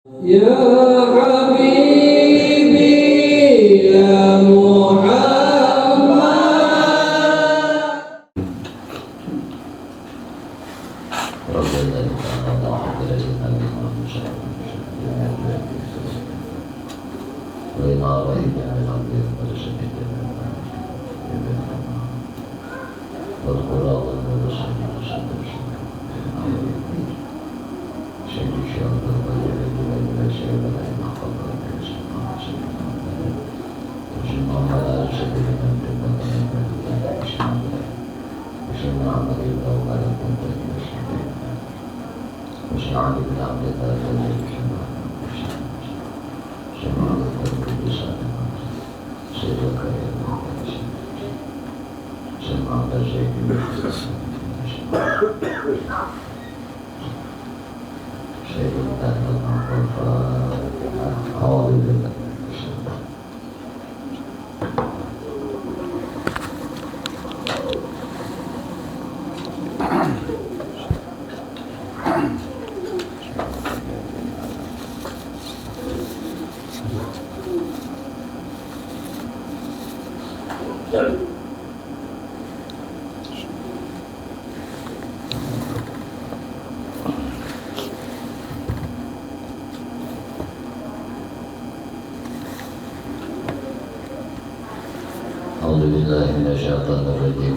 Ya Habibi ya Muhammad.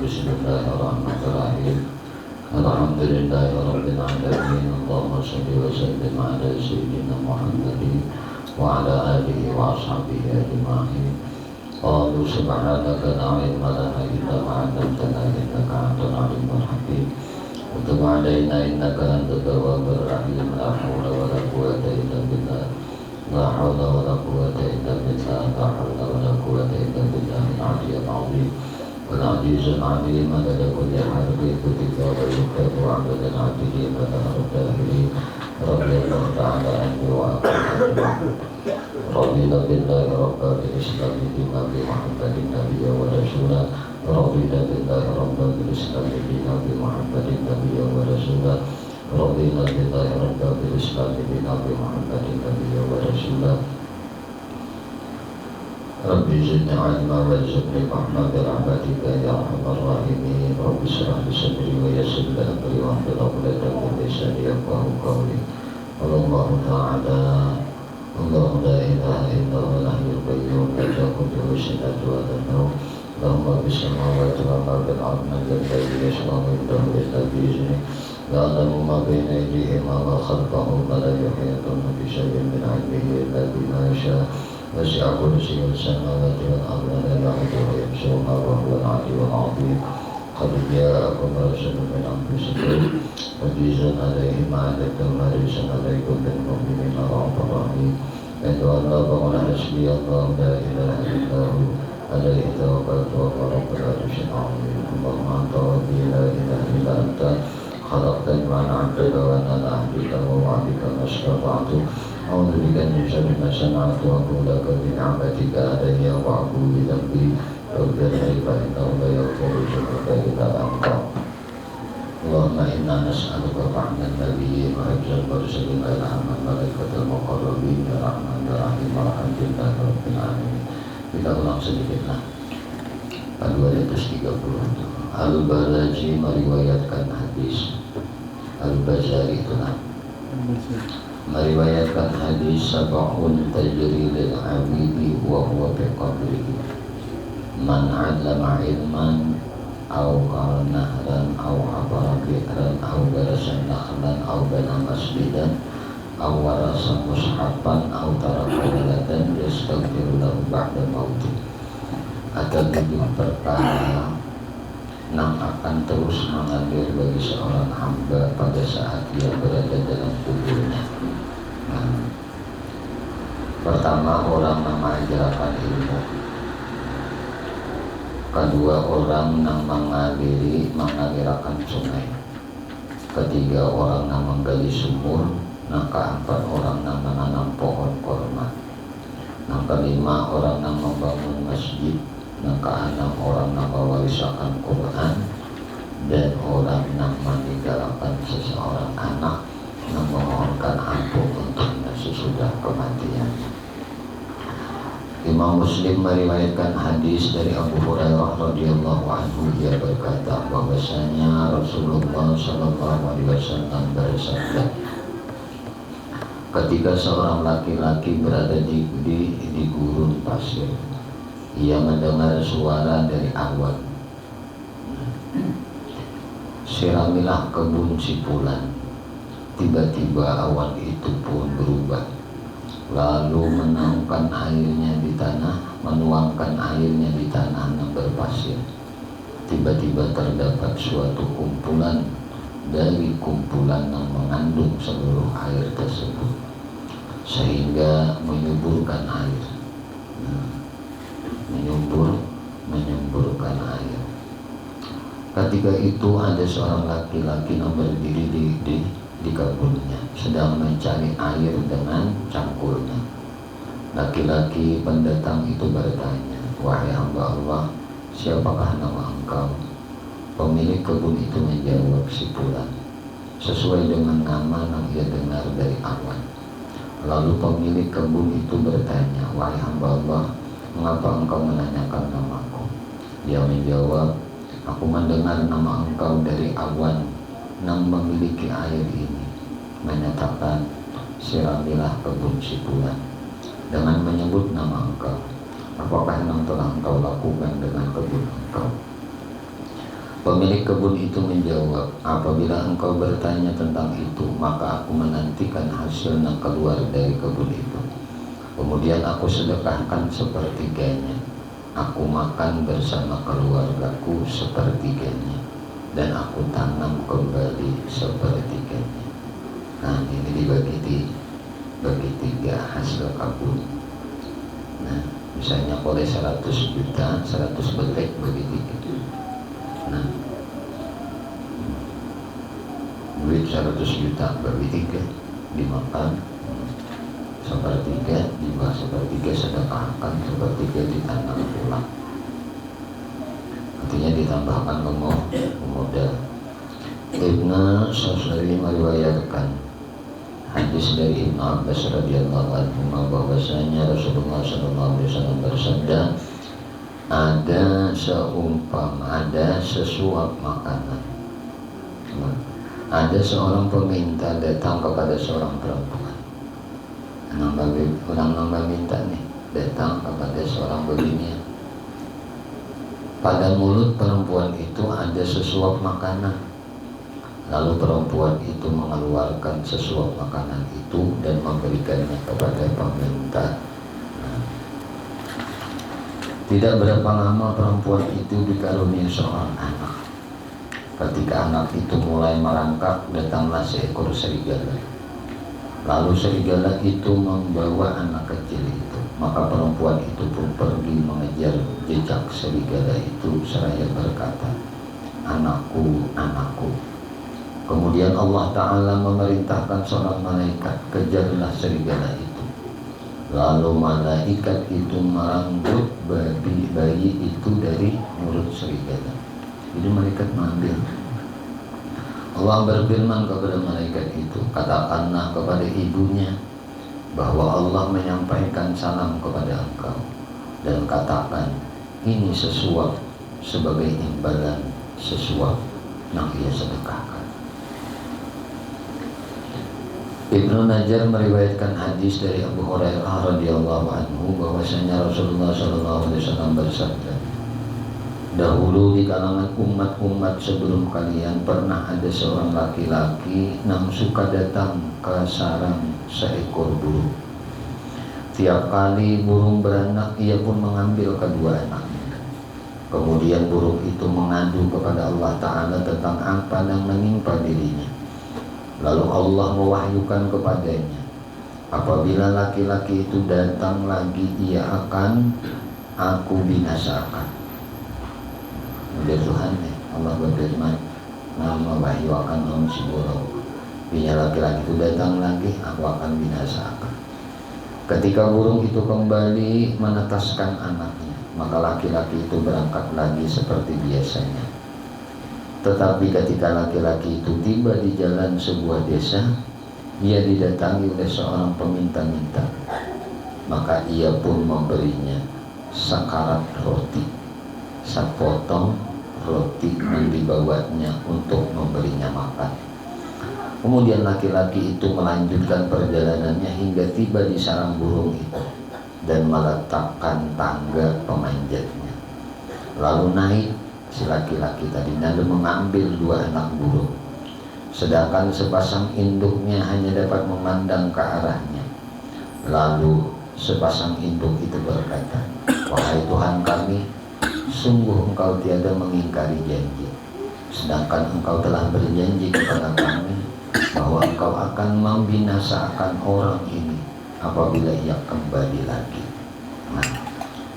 Bismillahirrahmanirrahim. Alhamdulillahi rabbil alamin. Allahumma shalli wa sallim ala sayyidina Muhammadin wa ala alihi wa ashabihi ajma'in. Qalu subhanaka la ilma lana illa ma 'allamtana innaka antal alimul hakim. Wa tub 'alaina innaka antat tawwabur rahim. La hawla wa la quwwata illa billah. La hawla wa la quwwata illa billah. La hawla wa la quwwata illa billahil 'aliyyil 'azim. والعزيز العليم مدد كل حرف كتب ويكتب وعدد العبد مدد الداخلين رضي الله تعالى عني وأقول رضينا بالله ربا بالإسلام دينا بمحمد النبي ورسولا رضينا بالله ربا بالإسلام دينا بمحمد النبي ورسولا رضينا بالله ربا بالإسلام دينا بمحمد النبي ورسولا Rabbi zidni ilma warzuqni fahma birahmatika ya arhamar rahimin. Rabbi shrah li sadri wa yassir li amri wahlul 'uqdatam min lisani yafqahu qawli. Allahu ta'ala Allahu la ilaha illa huwal hayyul qayyum la ta'khudhuhu sinatun wa la nawm. Lahu bis samawati wa ma fil ardi man dhal ladzi yashfa'u 'indahu illa bi idhnihi. Ya'lamu ma bayna aydihim wa ma khalfahum wa la yuhituna bi shay'in min 'ilmihi illa bima yasha'. وسع كرسيه السماوات والأرض لا يعوده حفظهما وهو العلي العظيم. قد جاءكم رسول من أنفسكم عزيز عليه ما عنتم حريص عليكم بالمؤمنين رؤوف رحيم. إن تولوا فقل حسبي الله لا إله إلا هو عليه توكلت وهو رب العرش العظيم. اللهم أنت ربي لا إله إلا أنت خلقتني وأنا عبدك وأنا عبدك ووعدك ما استطعت. أعوذ بك من شر ما صنعت وأقول لك بنعمتك علي وأعوذ بذنبي فاغفر لي فإنه لا يغفر الذنوب إلا أنت. اللهم إنا نسألك فهم النبيين وحفظ المرسلين وإلهام الملائكة المقربين يا رحمن يا رحيم الحمد لله رب العالمين. Kita ulang sedikitlah. 230. Al-Baraji meriwayatkan hadis. Al-Bazari itulah meriwayatkan hadis sab'un tajri lil abidi wa huwa bi qabrihi man 'allama ilman aw qala nahran aw habara bi'ran aw darasa nakhlan aw bana masjidan aw warasa mushafan aw taraka waladan yastaghfiru lahu ba'da mauti. Ada 7 perkara yang akan terus mengalir bagi seorang hamba pada saat dia berada dalam kuburnya. Pertama, orang mengajarkan ilmu. Kedua, orang yang mengalirkan sungai. Ketiga, orang yang menggali sumur. Yang keempat, orang yang menanam pohon kurma. Yang kelima, orang yang membangun masjid. Yang keenam, orang yang mewariskan Quran. Dan orang yang meninggalkan seseorang anak yang memohonkan ampun untuknya sesudah kematian. Imam Muslim meriwayatkan hadis dari Abu Hurairah radhiyallahu anhu, dia berkata bahwasanya Rasulullah sallallahu alaihi wasallam bersabda, ketika seorang laki-laki berada di gurun pasir, ia mendengar suara dari awan, siramilah kebun sipulan. Tiba-tiba awan itu pun berubah, lalu menuangkan airnya di tanah yang berpasir. Tiba-tiba terdapat suatu kumpulan dari kumpulan yang mengandung seluruh air tersebut, sehingga menyuburkan air, menyemburkan air. Ketika itu ada seorang laki-laki yang berdiri di kebunnya, sedang mencari air dengan cangkulnya. Laki-laki pendatang itu bertanya, wahai hamba Allah, siapakah nama engkau? Pemilik kebun itu menjawab, sipulan, sesuai dengan nama yang ia dengar dari awan. Lalu pemilik kebun itu bertanya, wahai hamba Allah, mengapa engkau menanyakan namaku? Dia menjawab, aku mendengar nama engkau dari awan yang memiliki air ini, menyatakan, siramilah kebun sipulan, dengan menyebut nama engkau. Apakah yang telah engkau lakukan dengan kebun engkau? Pemilik kebun itu menjawab, apabila engkau bertanya tentang itu, maka aku menantikan hasil yang keluar dari kebun itu. Kemudian aku sedekahkan sepertiganya, aku makan bersama keluargaku sepertiganya, dan aku tanam kembali sepertiganya. Nah, ini dibagi tiga hasil kebun. Nah, misalnya oleh 100 juta, 100 betek bagi tiga. Nah, duit 100 juta bagi tiga, dimakan sepertiga, dibagi sepertiga, sedekahkan sepertiga, ditanam ulang. Artinya ditambahkan modal. Ibnu Sa'sari meriwayatkan hadis dari Ibnu Abbas radhiyallahu anhu bahwasanya Rasulullah sallallahu alaihi wasallam bersabda, ada sesuap makanan. Ada seorang peminta datang kepada seorang perempuan. Orang meminta nih datang kepada seorang begini. Pada mulut perempuan itu ada sesuap makanan. Lalu perempuan itu mengeluarkan sesuap makanan itu dan memberikannya kepada peminta. Tidak berapa lama perempuan itu dikaruniai seorang anak. Ketika anak itu mulai merangkak, datanglah seekor serigala. Lalu serigala itu membawa anak kecil itu. Maka perempuan itu pun pergi mengejar jejak serigala itu seraya berkata, anakku, anakku. Kemudian Allah Ta'ala memerintahkan seorang malaikat, kejarlah serigala itu. Lalu malaikat itu merangkut bayi itu dari mulut serigala. Jadi malaikat mengambil. Allah berfirman kepada malaikat itu, katakanlah kepada ibunya bahwa Allah menyampaikan salam kepada engkau, dan katakan ini sesuap sebagai imbalan sesuap yang ia sedekahkan. Ibnu Najjar meriwayatkan hadis dari Abu Hurairah radhiyallahu anhu bahwasanya Rasulullah sallallahu alaihi wasallam bersabda, dahulu di kalangan umat-umat sebelum kalian pernah ada seorang laki-laki yang suka datang ke sarang seekor burung. Tiap kali burung beranak, ia pun mengambil kedua anaknya. Kemudian burung itu mengadu kepada Allah Ta'ala tentang apa yang menimpa dirinya. Lalu Allah mewahyukan kepadanya, apabila laki-laki itu datang lagi, ia akan aku binasakan. Udah Tuhan ya, Allah berfirman, nama wahyuakan om siburau. Bila laki-laki itu datang lagi, aku akan binasakan. Ketika burung itu kembali menetaskan anaknya, maka laki-laki itu berangkat lagi seperti biasanya. Tetapi ketika laki-laki itu tiba di jalan sebuah desa, ia didatangi oleh seorang peminta-minta, maka ia pun memberinya sakarat roti, sepotong roti yang dibawanya untuk memberinya makan. Kemudian laki-laki itu melanjutkan perjalanannya hingga tiba di sarang burung itu dan meletakkan tangga pemanjatnya. Lalu naik si laki-laki tadi lalu mengambil 2 anak burung, sedangkan sepasang induknya hanya dapat memandang ke arahnya. Lalu sepasang induk itu berkata, "Wahai Tuhan kami, sungguh engkau tiada mengingkari janji, sedangkan engkau telah berjanji kepada kami bahwa engkau akan membinasakan orang ini apabila ia kembali lagi. Nah,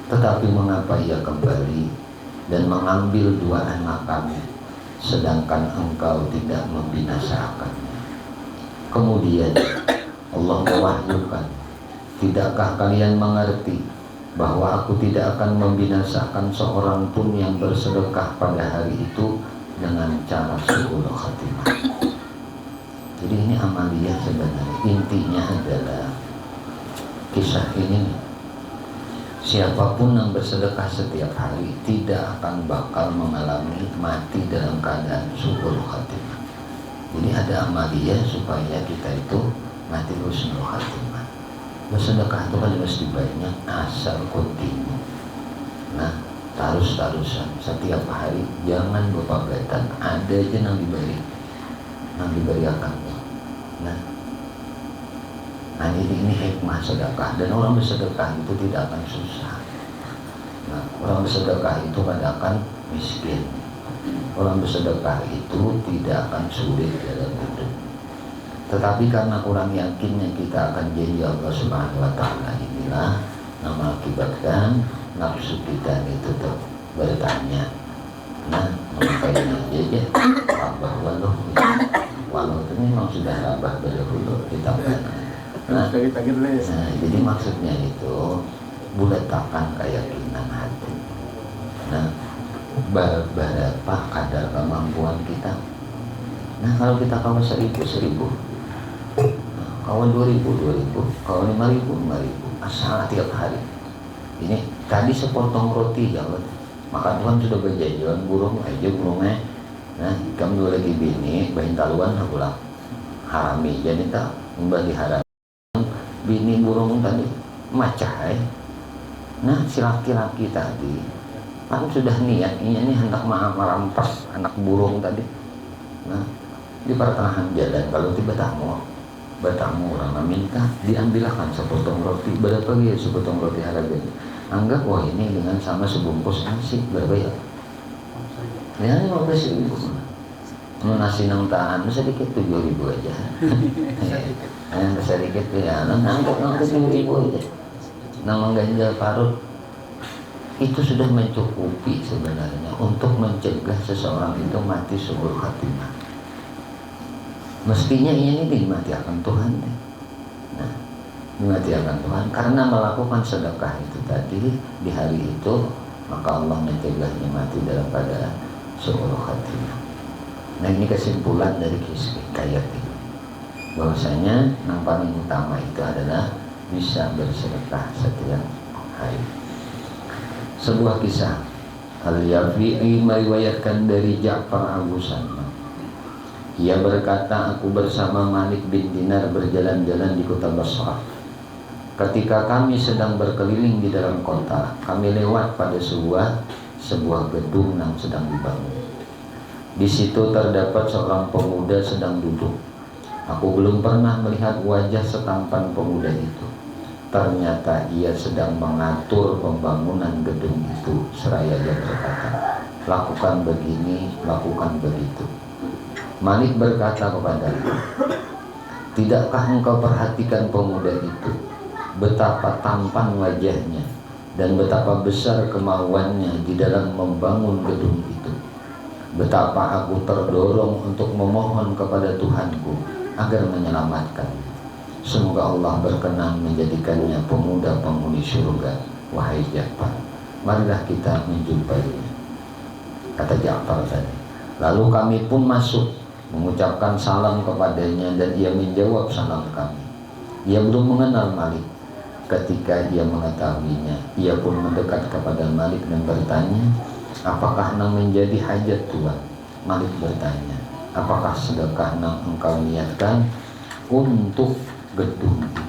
tetapi mengapa ia kembali dan mengambil 2 anak kami, sedangkan engkau tidak membinasakannya?" Kemudian Allah mewahyukan, "Tidakkah kalian mengerti bahwa aku tidak akan membinasakan seorang pun yang bersedekah pada hari itu dengan cara su'ul khatimah?" Jadi ini amaliyah sebenarnya. Intinya adalah kisah ini, siapapun yang bersedekah setiap hari tidak akan bakal mengalami mati dalam keadaan su'ul khatimah. Jadi ada amaliyah supaya kita itu mati husnul khatimah. Bersedekah itu kan mesti banyak, asal kontinu. Nah, tarusan setiap hari, jangan berpagatan, ada aja yang diberi akan. Nah ini hikmah sedekah, dan orang bersedekah itu tidak akan susah. Nah, orang bersedekah itu tidak akan miskin. Orang bersedekah itu tidak akan sulit dalam hidup. Tetapi karena kurang yakinnya kita akan janji Allah Subhanahu wa Ta'ala, inilah yang mengakibatkan nafsu kita itu bertanya. Nah, makanya aja abah walau itu memang sudah abah dahulu ditambah. Nah, jadi maksudnya itu bulatkan keyakinan hati. Nah, berapa kadar kemampuan kita. Nah, kalau kita kawan 1000, kawan 2000, kawan 5000, asal tiap hari. Ini tadi sepotong roti ya Allah. Maka Tuhan sudah berjanjian burung aja burungnya. Nah, kami dua lagi bini, bahin taluan akulah harami. Jadi tak membagi haram. Bini burung tadi macai. Nah, si laki-laki tadi kan sudah niat ini hendak merampas anak burung tadi. Nah, di pertengahan jalan kalau tiba bertamu orang minta diambilkan sepotong roti. Berapa ya sepotong roti harganya? Anggap wah ini dengan sama sebungkus nasi berapa ya? Ya 15.000. Nasi nang tahan sedikit 7.000 aja. Yang sedikit ya, nangkut 7.000 aja. Nang mengganjal parut itu sudah mencukupi sebenarnya untuk mencegah seseorang itu mati su'ul khatimah. Mestinya ini dimati akan Tuhan. Nah, dimati akan Tuhan karena melakukan sedekah itu tadi di hari itu, maka Allah mencegahnya mati dalam keadaan su'ul khatimah. Nah, ini kesimpulan dari kisah ayat ini, bahwasanya yang paling utama itu adalah bisa bersedekah setiap hari. Sebuah kisah Al-Yafi'i meriwayatkan dari Ja'far Abu Salman. Ia berkata, aku bersama Malik bin Dinar berjalan-jalan di kota Basrah. Ketika kami sedang berkeliling di dalam kota, kami lewat pada sebuah gedung yang sedang dibangun. Di situ terdapat seorang pemuda sedang duduk. Aku belum pernah melihat wajah setampan pemuda itu. Ternyata ia sedang mengatur pembangunan gedung itu, seraya dia berkata, lakukan begini, lakukan begitu. Malik berkata kepadanya, tidakkah engkau perhatikan pemuda itu, betapa tampan wajahnya dan betapa besar kemauannya di dalam membangun gedung itu. Betapa aku terdorong untuk memohon kepada Tuhanku agar menyelamatkannya. Semoga Allah berkenan menjadikannya pemuda penghuni surga. Wahai Ja'far, marilah kita menjumpainya, kata Ja'far tadi. Lalu kami pun masuk mengucapkan salam kepadanya, dan ia menjawab salam kami. Ia belum mengenal Malik. Ketika ia mengetahuinya, ia pun mendekat kepada Malik dan bertanya, apakah nang menjadi hajat Tuan? Malik bertanya, apakah sedekah nang engkau niatkan untuk gedung ini?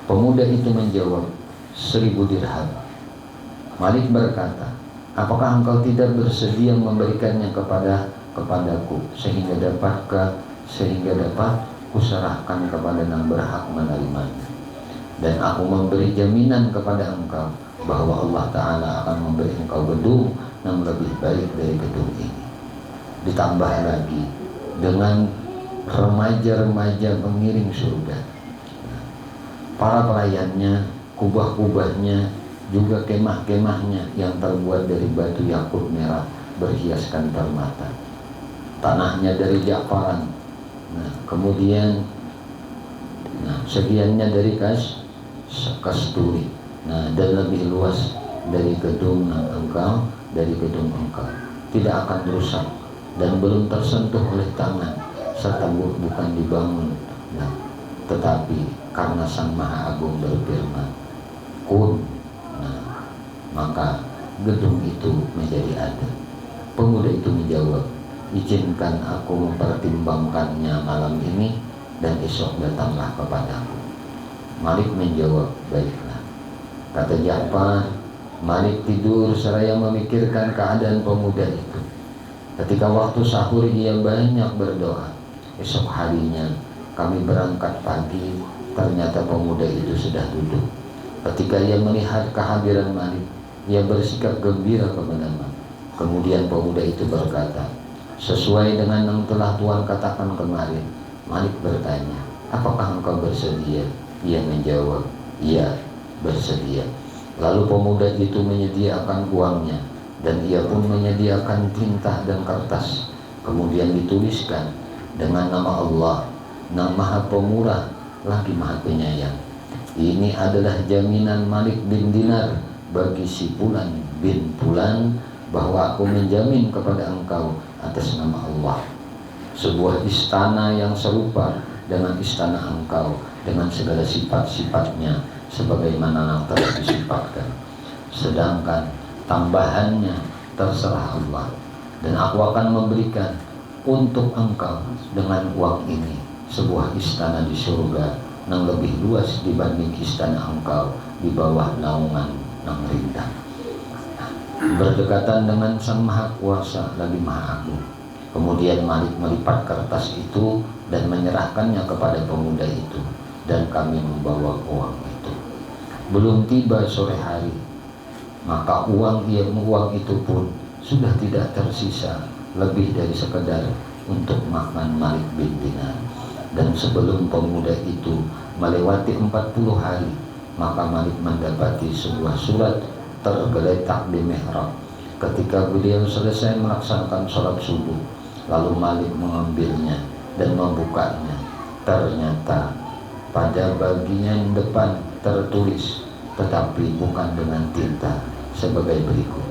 Pemuda itu menjawab, 1000 dirham. Malik berkata, apakah engkau tidak bersedia memberikannya kepadaku sehingga dapat kuserahkan kepada yang berhak menerimanya, dan aku memberi jaminan kepada engkau bahwa Allah Ta'ala akan memberi engkau gedung yang lebih baik dari gedung ini. Ditambah lagi dengan remaja-remaja pengiring surga, para pelayannya, kubah-kubahnya, juga kemah-kemahnya yang terbuat dari batu yakut merah berhiaskan permata. Tanahnya dari ja'faran. Kemudian segiannya dari kasturi. Dan lebih luas dari gedung engkau, tidak akan rusak dan belum tersentuh oleh tangan, serta bukan dibangun. Tetapi karena Sang Maha Agung berfirman, kun, maka gedung itu menjadi ada. Pemuda itu menjawab, izinkan aku mempertimbangkannya malam ini, dan esok datanglah kepadaku. Malik menjawab, baiklah. Kata Ja'far, Malik tidur seraya memikirkan keadaan pemuda itu. Ketika waktu sahur ia banyak berdoa. Esok harinya kami berangkat pagi, ternyata pemuda itu sudah duduk. Ketika ia melihat kehadiran Malik, ia bersikap gembira kepada Malik. Kemudian pemuda itu berkata, sesuai dengan yang telah Tuhan katakan kemarin. Malik bertanya, apakah engkau bersedia? Ia menjawab, iya, bersedia. Lalu pemuda itu menyediakan uangnya, dan ia pun menyediakan tinta dan kertas. Kemudian dituliskan dengan nama Allah, Yang Maha Pemurah lagi Maha Penyayang. Ini adalah jaminan Malik bin Dinar bagi si Fulan bin Fulan, bahwa aku menjamin kepada engkau atas nama Allah sebuah istana yang serupa dengan istana engkau, dengan segala sifat-sifatnya sebagaimana yang telah disifatkan. Sedangkan tambahannya terserah Allah, dan aku akan memberikan untuk engkau dengan uang ini sebuah istana di surga yang lebih luas dibanding istana engkau di bawah naungan yang rindang. Berdekatan dengan Sang Maha Kuasa lagi Maha Agung. Kemudian Malik melipat kertas itu dan menyerahkannya kepada pemuda itu, dan kami membawa uang itu. Belum tiba sore hari, maka uang itu pun sudah tidak tersisa lebih dari sekedar untuk makan Malik bin Dinar. Dan sebelum pemuda itu melewati 40 hari, maka Malik mendapati sebuah surat tergeletak di mihrab. Ketika beliau selesai melaksanakan sholat subuh, lalu Malik mengambilnya dan membukanya. Ternyata pada bagian depan tertulis, tetapi bukan dengan tinta, sebagai berikut.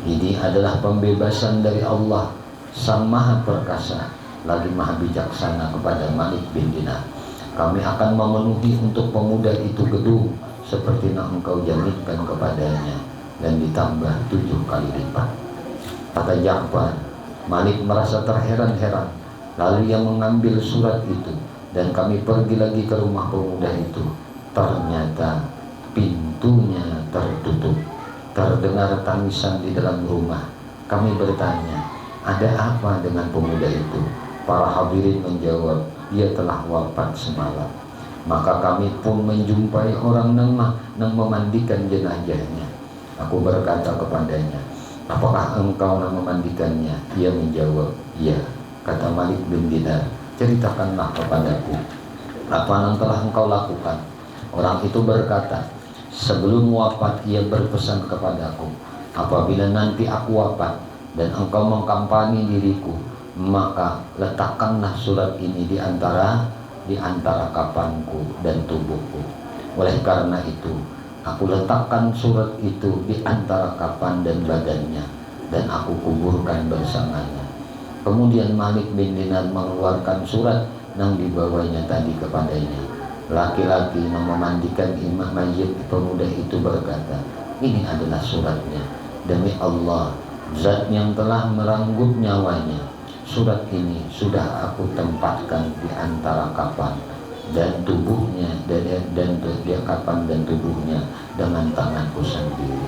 Ini adalah pembebasan dari Allah, Sang Maha Perkasa lagi Maha Bijaksana, kepada Malik bin Dinar. Kami akan memenuhi untuk pemuda itu gedung seperti yang engkau jaminkan kepadanya, dan ditambah 7 kali lipat. Kata Ja'far, Malik merasa terheran-heran. Lalu ia mengambil surat itu, dan kami pergi lagi ke rumah pemuda itu. Ternyata pintunya tertutup. Terdengar tangisan di dalam rumah. Kami bertanya, ada apa dengan pemuda itu? Para hadirin menjawab, dia telah wafat semalam. Maka kami pun menjumpai orang yang memandikan jenazahnya. Aku berkata kepadanya, apakah engkau yang memandikannya? Ia menjawab, iya. Kata Malik bin Dinar, ceritakanlah kepadaku apa yang telah engkau lakukan. Orang itu berkata, sebelum wafat ia berpesan kepadaku, apabila nanti aku wafat dan engkau mengkampani diriku, maka letakkanlah surat ini di antara kafanku dan tubuhku. Oleh karena itu, aku letakkan surat itu di antara kafan dan badannya, dan aku kuburkan bersamanya. Kemudian Malik bin Dinar mengeluarkan surat yang dibawanya tadi kepadanya. Laki-laki yang memandikan imam mayit pemuda itu berkata, ini adalah suratnya. Demi Allah, zat yang telah merenggut nyawanya, surat ini sudah aku tempatkan di antara kapan dan tubuhnya dan dia kapan dan tubuhnya dengan tanganku sendiri.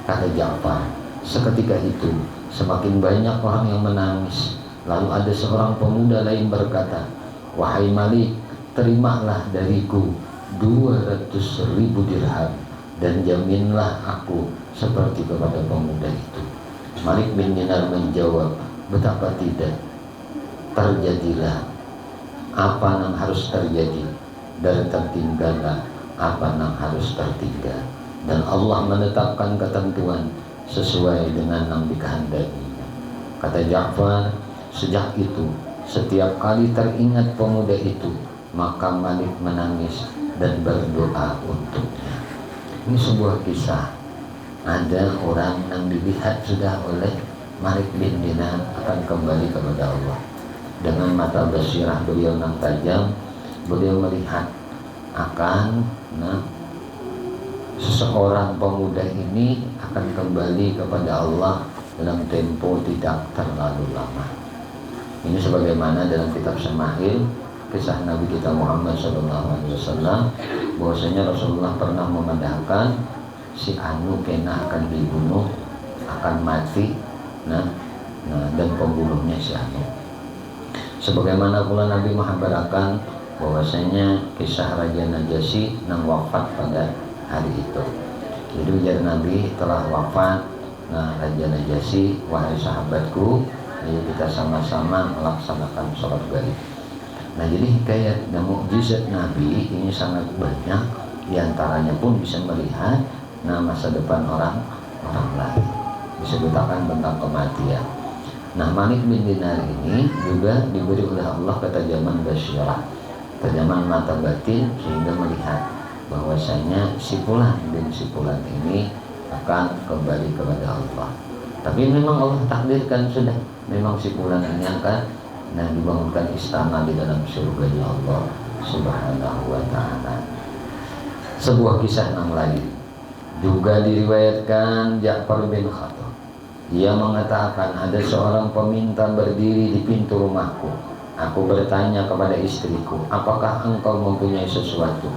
Kata Ja'far, seketika itu semakin banyak orang yang menangis. Lalu ada seorang pemuda lain berkata, wahai Malik, terimalah dariku 200.000 dirham dan jaminlah aku seperti kepada pemuda itu. Malik bin Dinar menjawab, betapa tidak, terjadilah apa yang harus terjadi dan tertinggallah apa yang harus tertinggal, dan Allah menetapkan ketentuan sesuai dengan yang dikehendakinya. Kata Ja'far, sejak itu setiap kali teringat pemuda itu, maka Malik menangis dan berdoa untuknya. Ini sebuah kisah. Ada orang yang dilihat sudah oleh Malik bin Dinar akan kembali kepada Allah. Dengan mata basirah beliau yang tajam, beliau melihat akan seseorang pemuda ini akan kembali kepada Allah dalam tempo tidak terlalu lama. Ini sebagaimana dalam kitab Syama'il, kisah Nabi kita Muhammad SAW, bahwasanya Rasulullah pernah memandangkan si Anu kena akan dibunuh, akan mati, dan pembunuhnya si Anu. Sebagaimana pula Nabi menghabarkan bahwasanya kisah Raja Najasyi yang wafat pada hari itu. Jadi ujar Nabi, telah wafat Raja Najasyi, wahai sahabatku, ayo kita sama-sama melaksanakan sholat gaib. Nah, jadi hikayat dan mukjizat Nabi ini sangat banyak. Di antaranya pun bisa melihat masa depan orang lain, disebutkan tentang kematian. Nah, Malik bin Dinar ini juga diberi oleh Allah ketajaman basyirah, ketajaman mata batin, sehingga melihat bahwasanya si fulan bin si fulan ini akan kembali kepada Allah. Tapi memang Allah takdirkan sudah, memang si fulan ini akan dibangunkan istana di dalam surganya Allah Subhanahu wa ta'ala. Sebuah kisah yang lain juga diriwayatkan Ja'far bin Khattab. Ia mengatakan, ada seorang peminta berdiri di pintu rumahku. Aku bertanya kepada istriku, apakah engkau mempunyai sesuatu?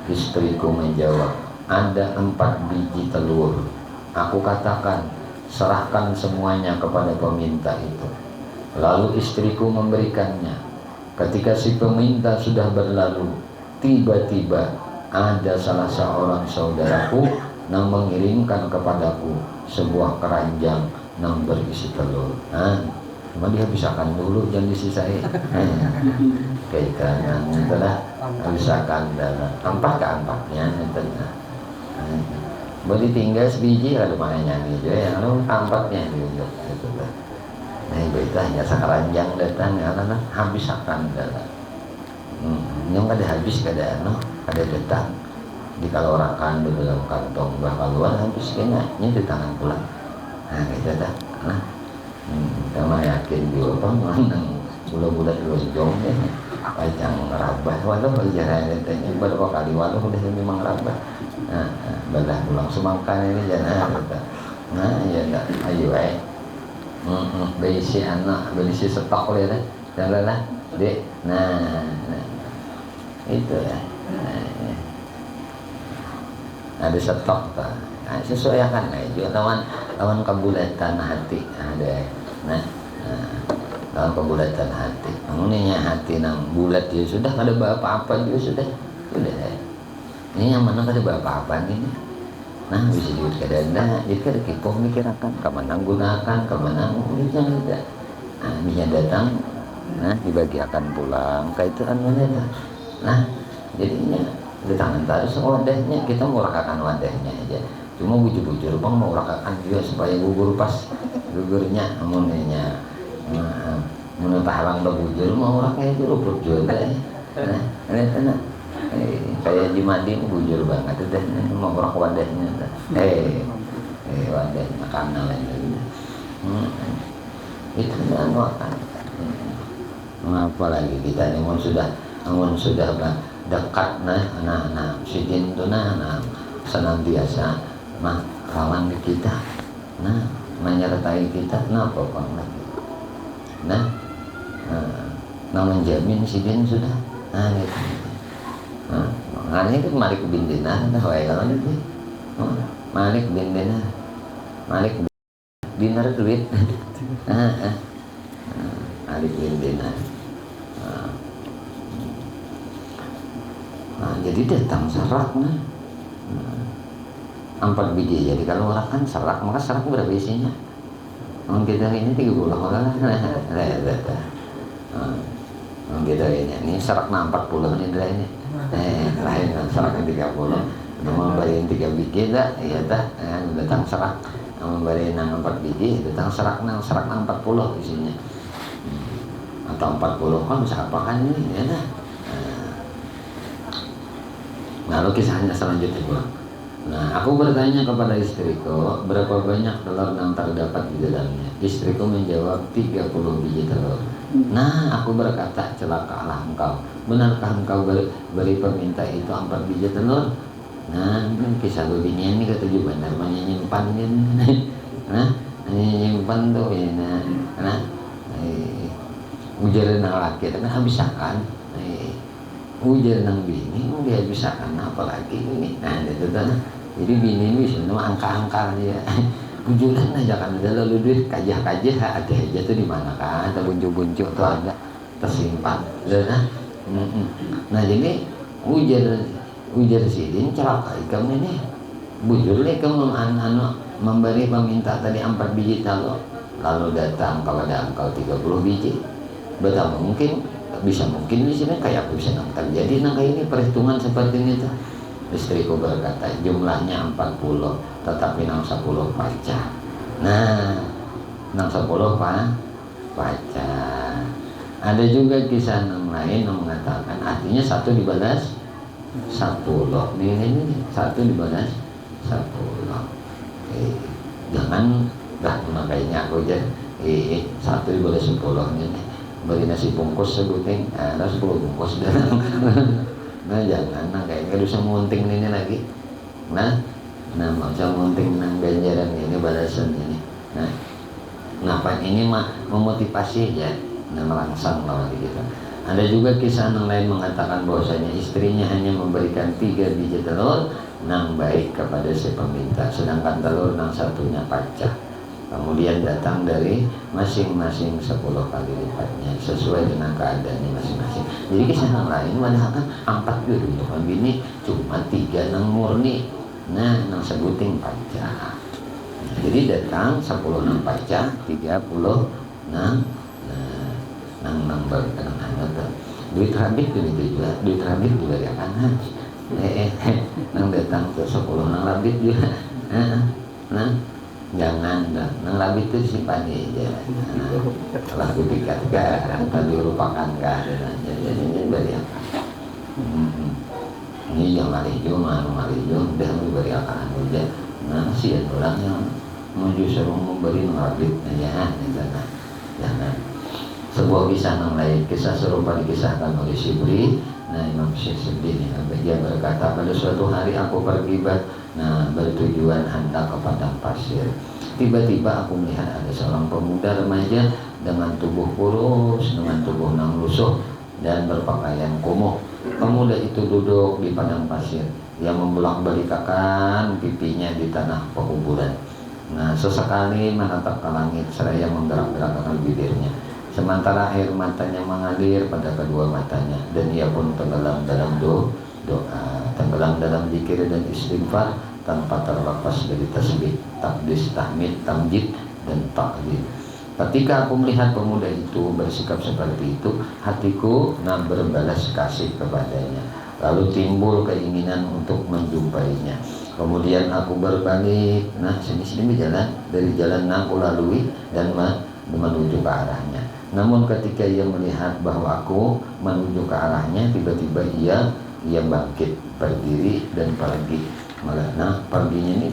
Istriku menjawab, ada 4 biji telur. Aku katakan, serahkan semuanya kepada peminta itu. Lalu istriku memberikannya. Ketika si peminta sudah berlalu, tiba-tiba ada salah seorang saudaraku yang mengirimkan kepadaku sebuah keranjang yang berisi telur. Cuma dia bisakan dulu, jangan disisain. Kayak keranjang itulah bisakan dan empat-empatnya. Boleh tinggal sebiji kalau mana nyanyi juga, yang lalu empatnya juga. Nah, itu hanya sekeranjang datang, karena habis akan datang. Yang kada habis kada datang. Di kalau orakan di dalam kantong bakal luar habis kena nya di tangan pulang. Nah, gitu dah. Sama yakin juga pang bulat-bulat lonjong deh. Pajang ngerabah, walau berjalan datanya berapa kali walau udah memang ngerabah. Badah pulang semangkan ini jangan. Ya enggak, ayo berisi anak, berisi stok ya kan, janganlah dek. Itu ya. Ada stok tak? Sesuaikan aja lawan kebulatan hati ada. Lawan kebulatan hati. Namunnya hati nang bulat ya sudah, kada apa-apa juga sudah. Ini yang mana kada apa-apa ini. Nah, bisa diurut kadang-kadang, jadi kada kipoh mikirakan kemana gunakan, kemana bisa tidak. Bisa datang, dibagiakan pulang, kayak itu kan mana. Jadinya di tangan terus wadahnya, kita mau rakakan wadahnya aja. Cuma bujur-bujur bang mau rakakan juga supaya gugur pas gugurnya, amunnya. Menurut halang bujur mau rakai itu ruput juga. Kayak di Madin bujur banget udah mau rak wadahnya wadahnya karena lain. Itu akan. Mengapa lagi kita ini sudah dekat sidin itu senantiasa kawan kita menyertai kita kenapa kok lagi menjamin sidin sudah gitu. Itu Malik bin Dinar kalau itu Malik bin Dinar dinar duit Malik bin Dinar. Jadi datang serak 4 biji. Jadi kalau orang kan serak, maka serak berapa isinya? Kita ini 30 orang. Kita ini serak 40 ini. Lain kan serak 30. Memberiin 3 biji dah, iya dah. Datang serak, memberiin 4 biji, datang serak 40 isinya. Atau 40 kan bisa apakan ini, ya dah. Lalu kisahnya selanjutnya pulang. Aku bertanya kepada istriku, berapa banyak telur yang terdapat di dalamnya? Istriku menjawab 30 biji telur. Aku berkata, celakalah engkau. Benarkah engkau beri peminta itu 4 biji telur? Kisah babinya ini ketujuh benar, menyimpan ini. Menyimpan tuh ini. Ujar nang laki, tapi bisa kan? Ujar nang bini, dia bisa kan? Apalagi ini. Itu tuh. Jadi bini ini bisa angka-angka dia. Ujuran aja kan, ada lalu duit kajah-kajah ada aja tuh di mana kan? Ada buncu-buncu tuh ada tersimpan. Jadi ujar sidin celaka ikam ini. Bujur ikam memberi peminta tadi 4 biji telur. Lalu datang kepada engkau 30 biji. Betul mungkin di sini kayak aku bisa terjadi kayak ini perhitungan seperti ini tuh. Istriku berkata jumlahnya 40, tetapi 10 paca. 10 paca. Ada juga kisah yang lain yang mengatakan artinya 1 dibalas 10. Ini 1 dibalas 10. Jangan makanya aku aja 1 dibalas 10 ini. Bagi nasi bungkus sebuting, ada 10 bungkus dah. Jangan kayaknya bisa munting ini lagi. Mau munting ganjaran ini balasan ini. Ngapain ini memotivasi ya, merangsang lawan gitu. Ada juga kisah yang lain mengatakan bahwasanya istrinya hanya memberikan 3 biji telur nang baik kepada si peminta, sedangkan telur nang satunya pacah. Kemudian datang dari masing-masing 10 kali lipatnya sesuai dengan keadaannya masing-masing. Jadi kisah yang lain menandakan 4 dulu kan bini cuma 3 nang murni. Nang sebuting pacah. Jadi datang 10 nang pacah, 30 nang duit rabit juga ya kan. Nang datang ke 10 nang rabit juga. Jangan nang rabit itu simpan aja. Setelah dipikirkan atau dilupakan jadi beri apa? Ini yang malijo udah diberi akan aja. Sian orang yang justru memberi ngarabit aja jangan. Sebuah kisah yang lain, kisah serupa dikisahkan oleh Syibri. Imam Syibri ini dia berkata, pada suatu hari aku pergi bertujuan hendak ke padang pasir. Tiba-tiba aku melihat ada seorang pemuda remaja dengan tubuh kurus, dengan tubuh nang lusuh dan berpakaian kumuh. Pemuda itu duduk di padang pasir. Ia membolak-balikan pipinya di tanah pekuburan. Sesekali menatap ke langit seraya menggerak-gerakkan bibirnya. Sementara air matanya mengalir pada kedua matanya, dan ia pun tenggelam dalam doa, tenggelam dalam zikir dan istighfar tanpa terlepas dari tasbih, takdis, tahmid, tamjid dan taklid. Ketika aku melihat pemuda itu bersikap seperti itu, hatiku berbalas kasih kepadanya. Lalu timbul keinginan untuk menjumpainya. Kemudian aku berbalik, sini berjalan dari jalan yang aku lalui dan menuju ke arahnya. Namun ketika ia melihat bahwa aku menuju ke arahnya, tiba-tiba ia bangkit, berdiri dan pergi. Perginya ini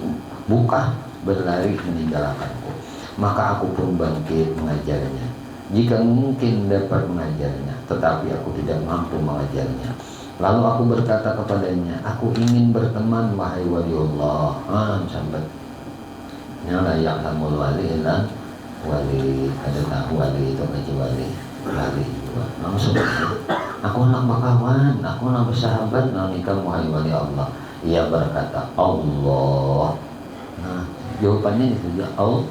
buka, berlari meninggalkanku. maka aku pun bangkit mengajarnya. Jika mungkin dapat mengajarnya, tetapi aku tidak mampu mengajarnya. Lalu aku berkata kepadanya, aku ingin berteman wahai waliullah. Sampai nyala ya'lamul wali lah wali, ada tahu wali itu kecuali wali juga. Maksudnya, aku nak berkawan, aku nak bersahabat, nak nikah wahai wali Allah. Ia berkata Allah. Nah, jawabannya itu ya Allah.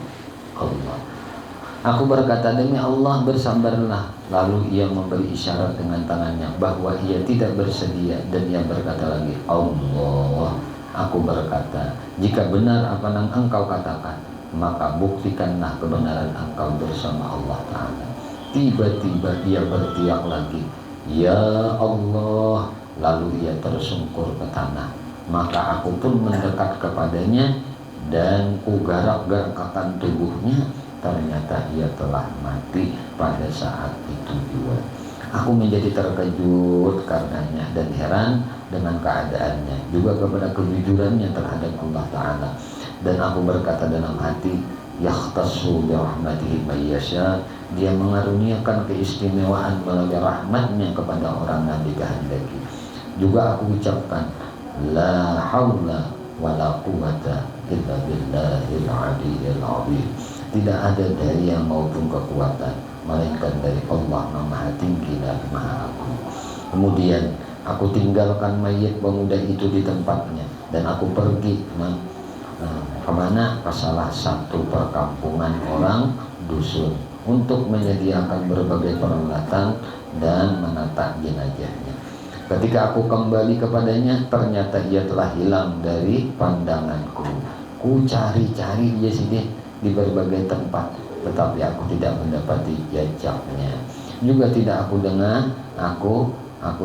Aku berkata, demi Allah bersabarlah. Lalu ia memberi isyarat dengan tangannya bahwa ia tidak bersedia, dan ia berkata lagi Allah. Aku berkata, jika benar apa yang engkau katakan, maka buktikanlah kebenaran engkau bersama Allah Ta'ala. Tiba-tiba ia berteriak lagi, ya Allah. Lalu ia tersungkur ke tanah. Maka aku pun mendekat kepadanya dan kugarak-garakkan tubuhnya. Ternyata ia telah mati pada saat itu juga. Aku menjadi terkejut karenanya dan heran dengan keadaannya, juga kepada kejujurannya terhadap Allah Ta'ala. Dan aku berkata dalam hati, yakhtassu bi rahmatihi may yasha, dia mengaruniakan keistimewaan melalui rahmatnya kepada orang yang dikehendaki. Juga aku ucapkan, la haula wala quwwata illa billahil aliyyil azim. Tidak ada daya maupun kekuatan melainkan dari Allah yang Maha Tinggi dan Maha Agung. Kemudian aku tinggalkan mayit pemuda itu di tempatnya dan aku pergi kemana? Ke salah satu perkampungan orang dusun untuk menyediakan berbagai peralatan dan menata jenazahnya. Ketika aku kembali kepadanya, ternyata ia telah hilang dari pandanganku. Ku cari-cari dia di berbagai tempat, tetapi aku tidak mendapati jejaknya. Juga tidak aku dengar, aku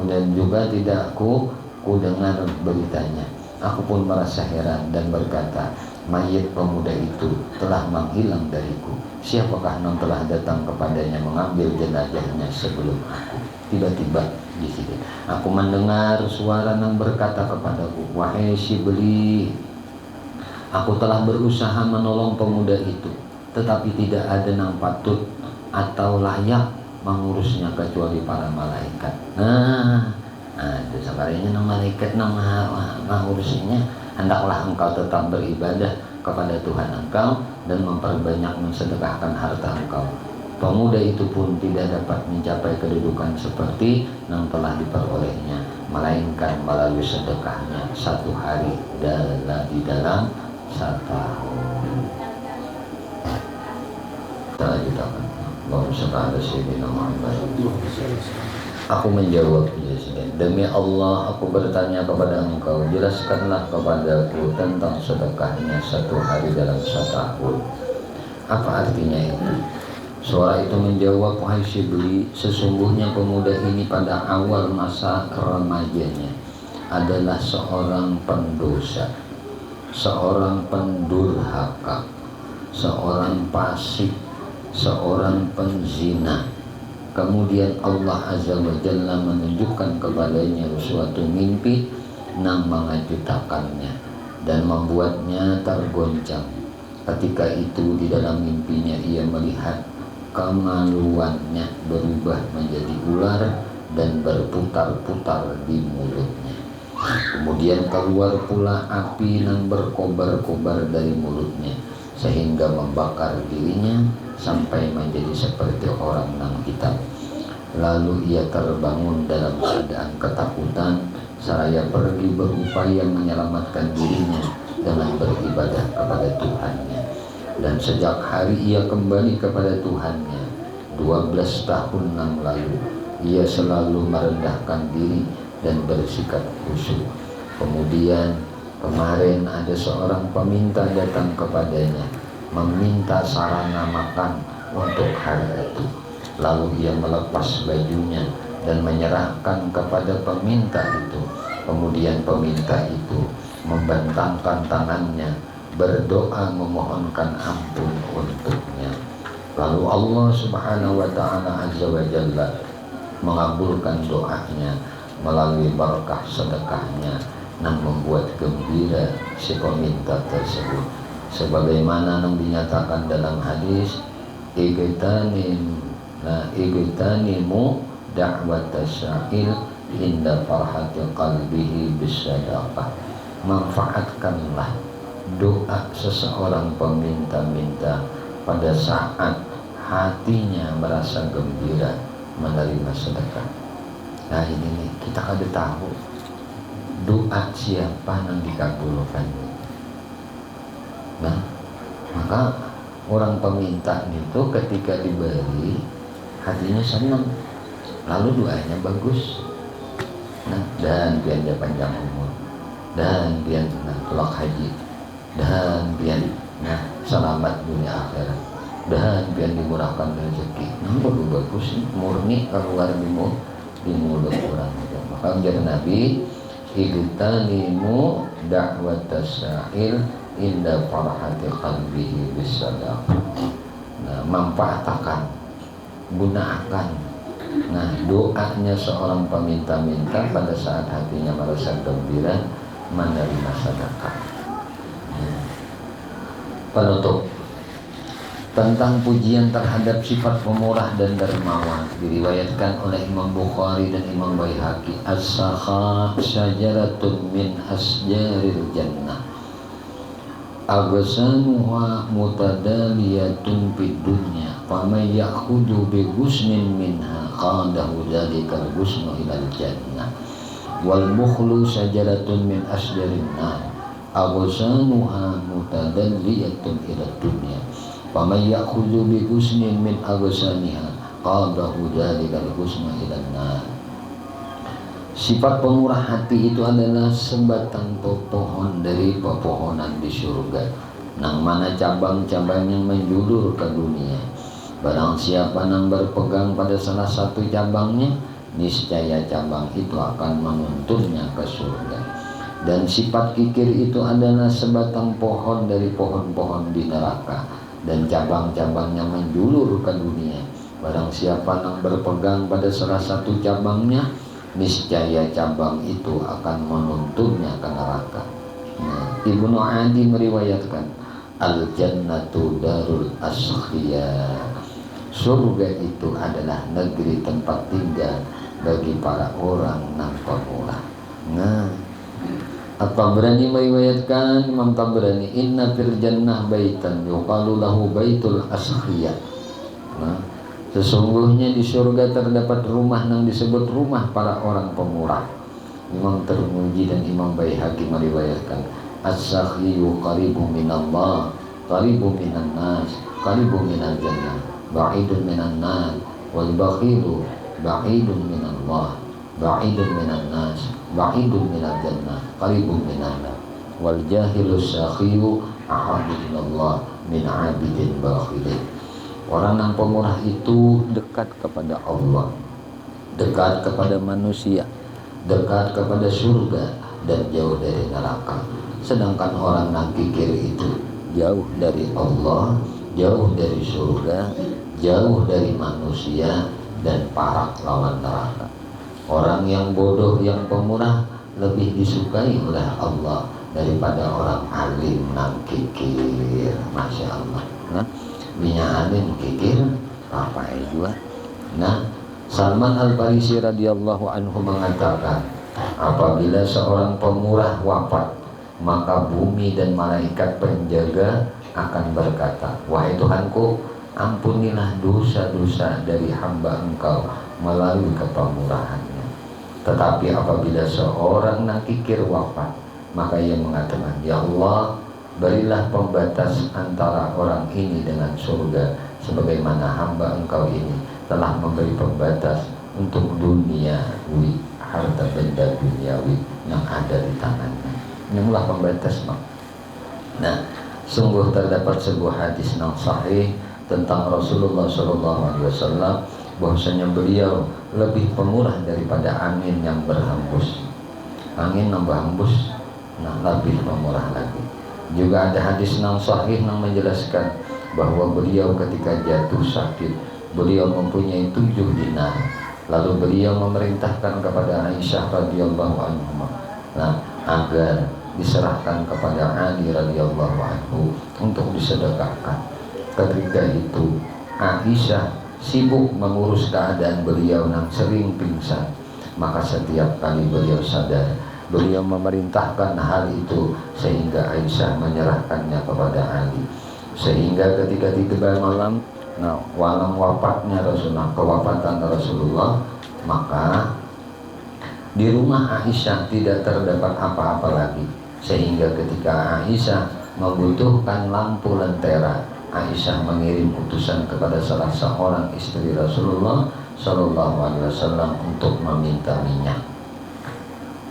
dan juga tidak aku dengar beritanya. Aku pun merasa heran dan berkata, mayit pemuda itu telah menghilang dariku. Siapakah yang telah datang kepadanya mengambil jenazahnya sebelum aku? Tiba-tiba di sini aku mendengar suara yang berkata kepadaku, wahai Shibli, aku telah berusaha menolong pemuda itu, tetapi tidak ada yang patut atau layak mengurusnya kecuali para malaikat. Itu sekarangnya malaikat mengurusnya. Hendaklah engkau tetap beribadah kepada Tuhan engkau dan memperbanyak mensedekahkan harta engkau. Pemuda itu pun tidak dapat mencapai kedudukan seperti yang telah diperolehnya, melainkan melalui sedekahnya 1 hari di dalam 1 tahun. Aku menjawab, demi Allah aku bertanya kepada engkau, jelaskanlah kepadaku tentang sedekahnya 1 hari dalam 1 tahun. Apa artinya itu? Suara itu menjawab, wahai Shibli, sesungguhnya pemuda ini pada awal masa remajanya adalah seorang pendosa, seorang pendurhaka, seorang fasik, seorang penzina. Kemudian Allah Azza wa Jalla menunjukkan kepadanya suatu mimpi yang mengejutakannya dan membuatnya tergoncang. Ketika itu di dalam mimpinya ia melihat kemaluannya berubah menjadi ular dan berputar-putar di mulutnya. Kemudian keluar pula api yang berkobar-kobar dari mulutnya sehingga membakar dirinya sampai menjadi seperti orang yang hitam. Lalu ia terbangun dalam keadaan ketakutan seraya pergi berupaya menyelamatkan dirinya dengan beribadah kepada Tuhannya. Dan sejak hari ia kembali kepada Tuhannya 12 tahun yang lalu, ia selalu merendahkan diri dan bersikap khusyuk. Kemudian kemarin ada seorang peminta datang kepadanya meminta sarana makan untuk hari itu. Lalu ia melepas bajunya dan menyerahkan kepada peminta itu. Kemudian peminta itu membentangkan tangannya, berdoa memohonkan ampun untuknya. Lalu Allah Subhanahu wa Ta'ala Azza wa Jalla mengabulkan doanya melalui berkah sedekahnya dan membuat gembira si peminta tersebut, sebagaimana yang dinyatakan dalam hadis igtanimu da'wat sya'il inda farhati qalbihi bisadaqah. Manfaatkanlah doa seseorang peminta-minta pada saat hatinya merasa gembira menerima sedekah. Nah ini nih, kita kada tahu doa siapa yang dikabulkan. Nah, maka orang peminta itu ketika diberi hatinya senang, lalu doanya bagus. Nah, dan biar dia panjang umur, dan biar kelak haji, dan biar selamat dunia akhirat, dan biar dimurahkan rezeki. Nah, bagus sih, murni keluar di mulut orang itu. Maka ujar Nabi, igtanimu da'wat sya'il inda farhati qalbihi bisadaqah. Nah, manfaatkan, gunakan doanya seorang peminta-minta pada saat hatinya merasa gembira menerima sedekah. Penutup tentang pujian terhadap sifat pemurah dan dermawan diriwayatkan oleh Imam Bukhari dan Imam Baihaqi, as-sakha syajaratun min asjaril jannah agsanuha mutadaliyatun fid dunya faman ya'khudhu bi ghusnin minha qadahu dzalikal ghusnu ilal jannah wal bukhlu syajaratun min asjarin nar agsanuha mutadaliyatun ila dunya faman ya'khudhu bi ghusnin min aghsaniha qadahu dzalikal ghusnu ilal nar. Sifat pemurah hati itu adalah sebatang pohon dari pepohonan di surga, nang mana cabang-cabangnya menjulur ke dunia. Barang siapa yang berpegang pada salah satu cabangnya, niscaya cabang itu akan menuntunnya ke surga. Dan sifat kikir itu adalah sebatang pohon dari pohon-pohon di neraka, dan cabang-cabangnya menjulur ke dunia. Barang siapa yang berpegang pada salah satu cabangnya, niscaya cabang itu akan menuntunnya ke neraka. Ibnu Adi meriwayatkan, al-jannatu darul askhiyya. Surga itu adalah negeri tempat tinggal bagi para orang yang pemurah. Nah, At-Tabrani meriwayatkan, Imam Tabrani, inna fil jannah baitan yuqalu lahu baitul askhiyya. Nah, sesungguhnya di surga terdapat rumah yang disebut rumah para orang pemurah. Imam Tirmidzi dan Imam Baihaqi meriwayatkan, as-sakhiyu qaribun minallah, qaribun minan nas, qaribun minal jannah, ba'idun minan nas, wal bakhilu ba'idun minallah, ba'idun minan nas, ba'idun minal jannah, qaribun minan nar, wal jahilu sakhiyu ahabbu ilallah min 'abidin bakhilin. Orang yang pemurah itu dekat kepada Allah, dekat kepada manusia, dekat kepada surga, dan jauh dari neraka. Sedangkan orang yang kikir itu jauh dari Allah, jauh dari surga, jauh dari manusia, dan parak lawan neraka. Orang yang bodoh, yang pemurah lebih disukai oleh Allah daripada orang alim yang kikir. Masya Allah. Nah, minyak alim kikir apa juga. Nah, Salman Al-Farisi radhiyallahu anhu mengatakan, apabila seorang pemurah wafat, maka bumi dan malaikat penjaga akan berkata, wahai Tuhanku, ampunilah dosa-dosa dari hamba Engkau melalui kepemurahannya. Tetapi apabila seorang yang kikir wafat, maka ia mengatakan, ya Allah, berilah pembatas antara orang ini dengan surga, sebagaimana hamba Engkau ini telah memberi pembatas untuk duniawi, harta benda duniawi yang ada di tangannya. Inilah pembatas, Bang. Nah, sungguh terdapat sebuah hadis yang sahih tentang Rasulullah SAW, bahwasanya beliau lebih pemurah daripada angin yang berhembus. Angin yang berhembus, nah lebih pemurah lagi. Juga ada hadis yang sahih yang menjelaskan bahwa beliau ketika jatuh sakit, beliau mempunyai 7 dinar. Lalu beliau memerintahkan kepada Aisyah radhiyallahu anha, nah, agar diserahkan kepada Ali radhiyallahu anhu untuk disedekahkan. Ketika itu Aisyah sibuk mengurus keadaan beliau yang sering pingsan. Maka setiap kali beliau sadar, beliau memerintahkan hal itu sehingga Aisyah menyerahkannya kepada Ali. Sehingga ketika tiba malam, malam wafatnya Rasulullah, kewafatan Rasulullah, maka di rumah Aisyah tidak terdapat apa-apa lagi. Sehingga ketika Aisyah membutuhkan lampu lentera, Aisyah mengirim utusan kepada salah seorang istri Rasulullah Shallallahu Alaihi Wasallam untuk meminta minyak.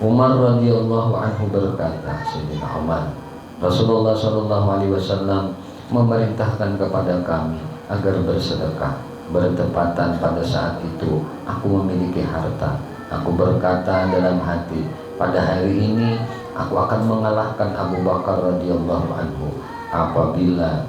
Umar radhiyallahu anhu berkata, Sayyidina Umar, Rasulullah Shallallahu Alaihi Wasallam memerintahkan kepada kami agar bersedekah. Bertepatan pada saat itu aku memiliki harta. Aku berkata dalam hati, pada hari ini aku akan mengalahkan Abu Bakar radhiyallahu anhu apabila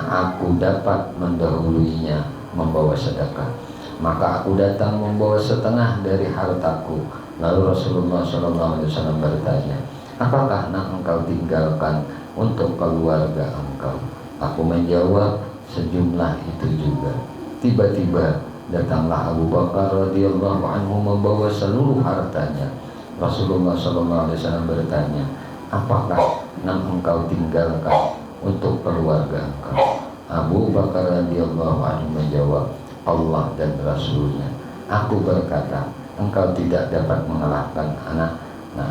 aku dapat mendahuluinya membawa sedekah. Maka aku datang membawa setengah dari hartaku. Lalu Rasulullah SAW bertanya, apakah engkau tinggalkan untuk keluarga engkau? Aku menjawab, sejumlah itu juga. Tiba-tiba datanglah Abu Bakar radhiyallahu anhu membawa seluruh hartanya. Rasulullah SAW bertanya, apakah engkau tinggalkan untuk keluarga engkau? Abu Bakar radhiyallahu anhu menjawab, Allah dan Rasulnya. Aku berkata, engkau tidak dapat mengalahkan anak.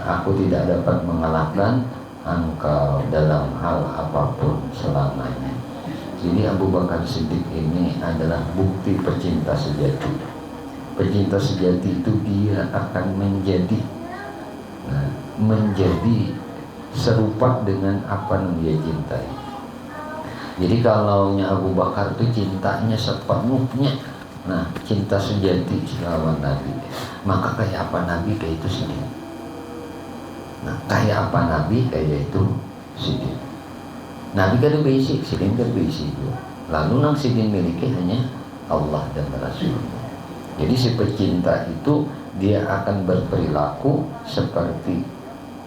Aku tidak dapat mengalahkan engkau dalam hal apapun selamanya. Jadi Abu Bakar Siddiq ini adalah bukti pecinta sejati. Pecinta sejati itu dia akan menjadi serupa dengan apa yang dia cintai. Jadi kalau Abu Bakar itu cintanya sepenuhnya, cinta sejati lawan Nabi. Maka kayak apa Nabi kayak itu Siddiq. Kayak apa Nabi kayak itu Siddiq. Nabi kan berisi, Siddiq kan berisi itu. Lalu yang Siddiq miliki hanya Allah dan Rasulnya. Jadi si pecinta itu dia akan berperilaku seperti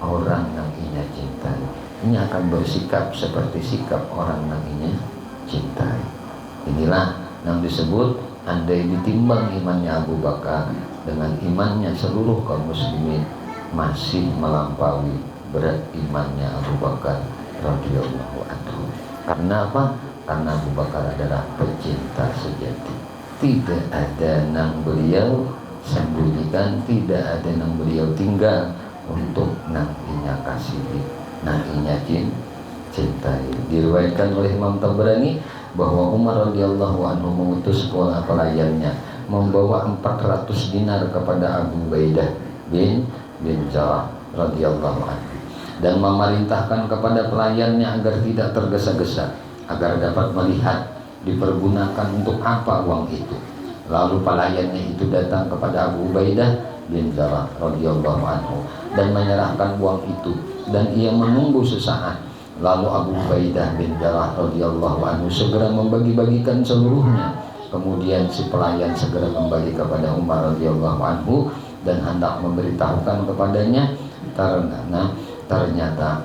orang yang ia cintai. Ini akan bersikap seperti sikap orang yang ia cintai. Inilah yang disebut, andai ditimbang imannya Abu Bakar dengan imannya seluruh kaum muslimin, masih melampaui berat imannya Abu Bakar radhiyallahu anhu. Karena apa? Karena Abu Bakar adalah pecinta sejati. Tidak ada yang beliau sembunyikan, tidak ada yang beliau tinggal untuk nantinya kasihi, nantinya cintai. Diriwayatkan oleh Imam Tabrani bahwa Umar radhiyallahu anhu mengutus sekolah pelayannya membawa 400 dinar kepada Abu Ubaidah bin Jarrah radhiyallahu anhu dan memerintahkan kepada pelayannya agar tidak tergesa-gesa, agar dapat melihat dipergunakan untuk apa uang itu. Lalu pelayannya itu datang kepada Abu Ubaidah bin Jarrah radhiyallahu anhu dan menyerahkan uang itu, dan ia menunggu sesaat. Lalu Abu Ubaidah bin Jarrah radhiyallahu anhu segera membagi-bagikan seluruhnya. Kemudian si pelayan segera kembali kepada Umar radhiyallahu anhu dan hendak memberitahukan kepadanya, karena ternyata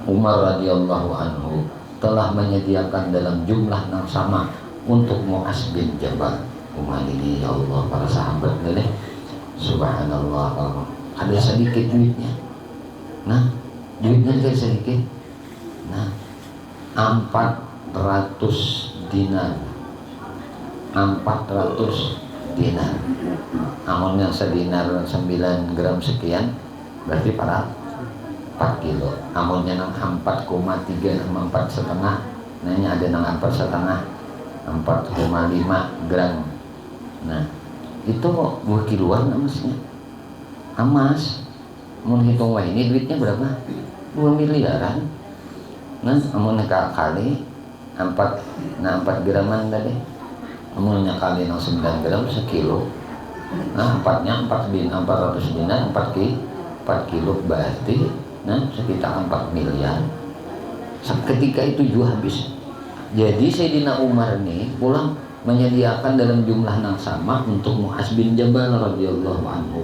Umar radhiyallahu anhu telah menyediakan dalam jumlah yang sama untuk Mu'az bin Jabal. Umar ini, ya Allah, para sahabat nih, subhanallah, ada sedikit duitnya. Duitnya sedikit. 400 dinar. 400 dinar. Amunnya sedinar 9 gram sekian, berarti 4 kilo. Amunnya 4,3 sama 4,5. Ini ada yang 4,5, 4,5 gram. Itu 2 kiloan emasnya. Emas, mau hitung wah ini duitnya berapa? 2 miliaran. Amunnya kali 4 graman tadi. Amunnya kali 9 gram sekilo. 4-nya 400 dinar 4 kilo berarti sekitar 4 miliar. Ketika itu juga habis. Jadi Sayyidina Umar nih pulang menyediakan dalam jumlah yang sama untuk Mu'az bin Jabal radhiyallahu anhu.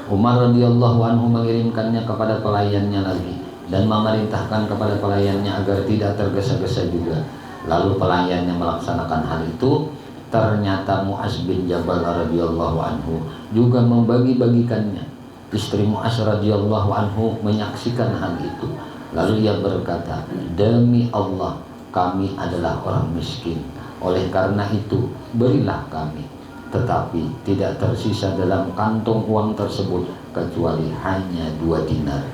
Umar radhiyallahu anhu mengirimkannya kepada pelayannya lagi. dan memerintahkan kepada pelayannya agar tidak tergesa-gesa juga. Lalu pelayannya melaksanakan hal itu. Ternyata Mu'az bin Jabal radhiyallahu anhu juga membagi-bagikannya. Istri Mu'az radhiyallahu anhu menyaksikan hal itu. Lalu ia berkata, demi Allah, kami adalah orang miskin. Oleh karena itu, berilah kami. Tetapi tidak tersisa dalam kantong uang tersebut kecuali hanya 2 dinar.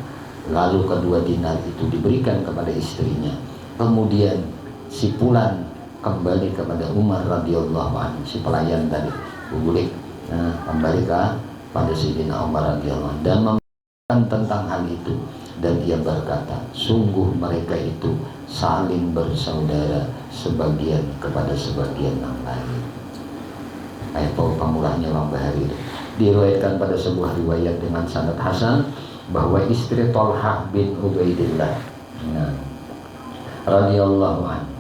Lalu kedua dinar itu diberikan kepada istrinya. Kemudian si Fulan kembali kepada Umar radhiyallahu anhu, si pelayan tadi, bubulik, kembali pada Sayyidina Umar radhiyallahu anhu dan memberitakan tentang hal itu. Dan ia berkata, sungguh mereka itu saling bersaudara, sebagian kepada sebagian yang lain. Kayak pemulahnya Imam Bahari. Diriwayatkan pada sebuah riwayat dengan sanad hasan bahwa istri Thalhah bin Ubaidillah radhiyallahu anhu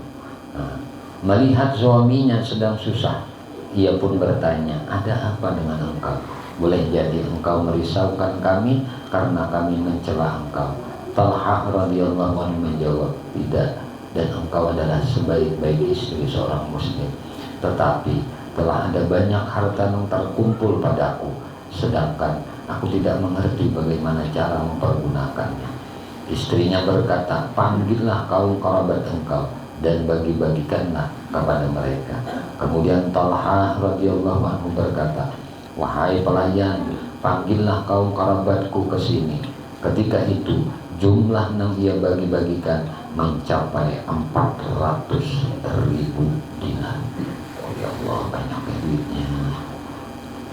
melihat suaminya sedang susah, ia pun bertanya, ada apa dengan engkau? Boleh jadi engkau merisaukan kami karena kami mencela engkau. Thalhah radhiyallahu anhu menjawab, tidak, dan engkau adalah sebaik-baik istri seorang muslim. Tetapi telah ada banyak harta yang terkumpul padaku, sedangkan aku tidak mengerti bagaimana cara mempergunakannya. Istrinya berkata, panggillah kaum kerabat engkau dan bagi-bagikanlah kepada mereka. Kemudian Thalhah radhiyallahu anhu berkata, wahai pelayan, panggillah kaum kerabatku ke sini. Ketika itu jumlah yang ia bagi-bagikan mencapai 400.000 dinar. Oh ya Allah, banyak duitnya.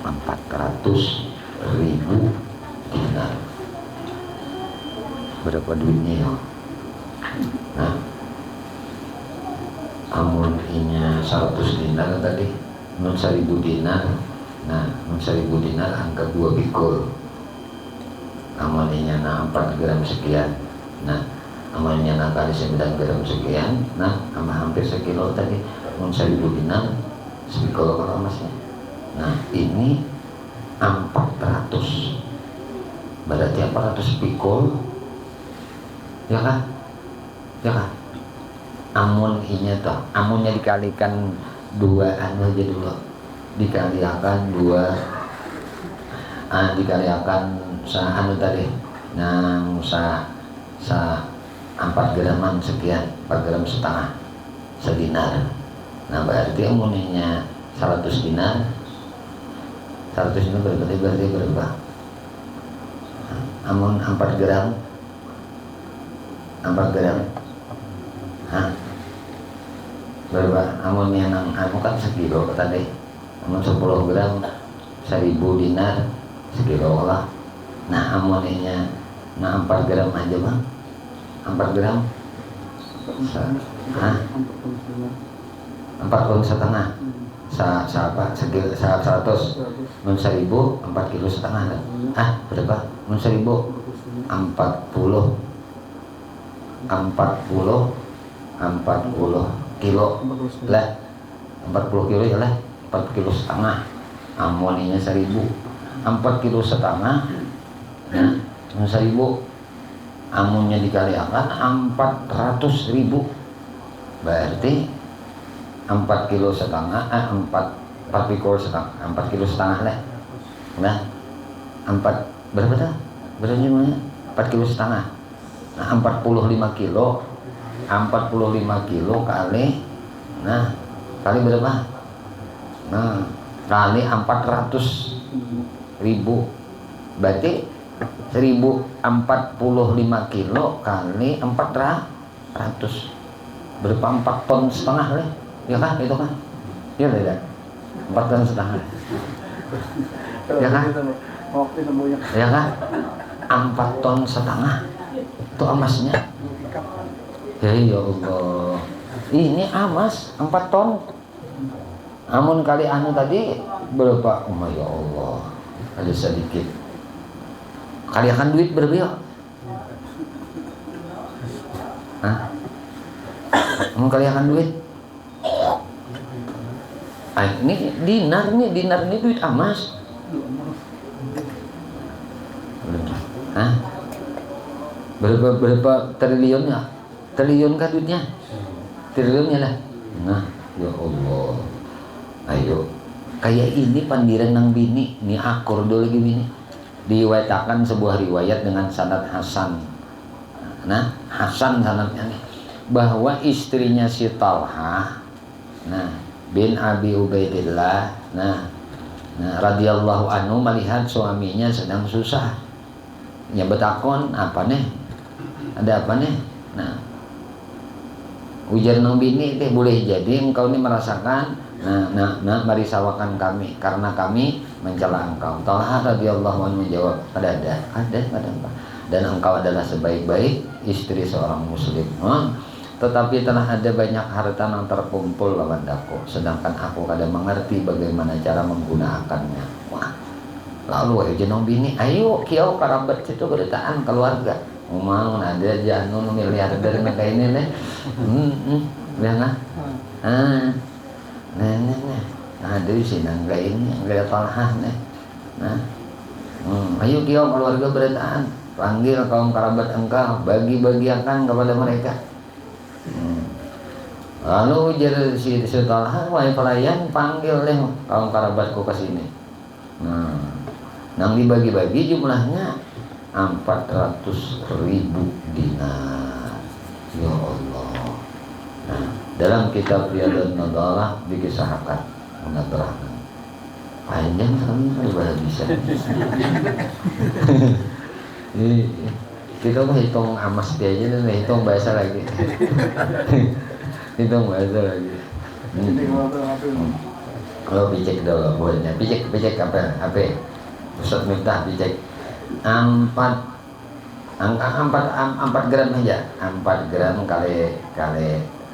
400.000 dinar. Berapa duitnya ya? Nah, amun inya 100 dinar tadi, 1.000 dinar. Nah, 1.000 dinar angka 2 pikul. Amalnya 4 gram sekian. Nah, amalnya kali 9 gram sekian. Nah, hampir sekilo tadi. 1.000 dinar sepikul kalau emasnya. Nah, ini 400. Berarti 400 pikul. Ya kan? Ya kan? Amun inya toh, amunnya dikalikan 2 aja dulu. Dikaliakan 2 dikaliakan sa tadi. Nah, sa 4 graman sekian, 4 gram setengah sedinar. Nah, berarti amunnya 100 dinar. 100 dinar berarti berapa? Amun 4 gram 4 gram. Hah? Berapa? Amunnya nang kan sekilo tadi. Amun 10 gram 1.000 dinar sekilo lah. Nah, amunnya 4 gram aja bang. 4 gram. Hah? 4 kilo setengah. Apa? Sekilo 100. Mun 1.000 4 kilo setengah. Berapa? Mun 1.000 40 kilo lah, 40 kilo ya lah, 4 kilo setengah. Amoninya 1.000, 4 kilo setengah. Nah, 1.000 amunnya dikalikan 400.000, berarti 4 kilo setengah 4 kilo setengah 4 kilo setengah lah. Nah, 4 berapa dah? Berapa jumlahnya? 4 kilo setengah. Nah, 45 kilo kali, nah, kali berapa? Nah, kali 400.000, berarti 1.045 kilo kali 400, berapa? 4 ton setengah lah, ya kan? Itu kan? Ya tidak? 4 ton setengah, ya kan? Ya kan? 4 ton setengah itu emasnya. Ya Allah, ini emas 4 ton. Amun kali tadi berapa? Oh ya Allah, ada sedikit. Kaliakan duit berapa ya? Hah? Amun kaliakan duit? Ini dinar ini duit emas. Hah? berapa triliunnya? Triliun kah duitnya? Triliunnya lah. Nah, ya Allah. Ayo, kayak ini pandiran nang bini, ini akur dulu lagi bini. Diwatakan sebuah riwayat dengan sanad Hasan. Nah, Hasan sanadnya nih, bahwa istrinya si Talha, nah, bin Abi Ubaidillah, nah, radhiyallahu anhu melihat suaminya sedang susah. Ya betakon apa nih? Ada apa nih? Nah, ujar nang bini teh boleh jadi engkau ini merasakan nah mari sawakan kami karena kami mencela engkau. Talha radhiyallahu anhu menjawab, ada apa? Dan engkau adalah sebaik-baik istri seorang muslim. Tetapi telah ada banyak harta yang terkumpul lawan daku, sedangkan aku kadang mengerti bagaimana cara menggunakannya. Wah, lalu aja nang bini, ayo kiau karabat situ kedutaan keluarga. Umang ada janun miliarder kayak ini nih. Ya nah. Ada sih nangga ini, nggak Talha nih. Nah, ayo kiau keluarga beritaan, panggil kaum kerabat engkau, bagi-bagiakan kepada mereka. Lalu jadi si Talha, wahai pelayan, panggil deh kaum kerabatku ke sini. Nang dibagi-bagi jumlahnya 400.000 dinar. Ya Allah. Nah, dalam kitab Riyadun Nadalah dikisahkan menerangkan panjang sekali bahasa bisa. Kita mau hitung amas dia aja dan hitung bahasa lagi. Hitung bahasa lagi. Kalau picek dulu buatnya, picek apa? Ustaz Miftah picek 4 gram aja, 4 gram kali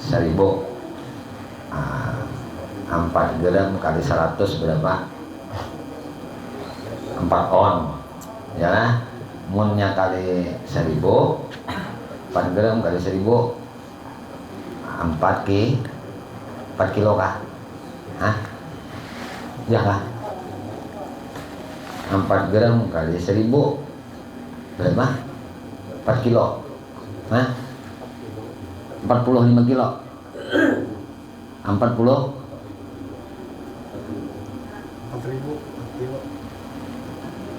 1000. 4 gram kali 100 berapa? 4 on. Ya, munnya kali 1000, 4 gram kali 1000, 4 kilo kah? Hah? Ya kah? 4 gram kali 1000 berapa? 4 kilo. Hah? 45 kilo. 40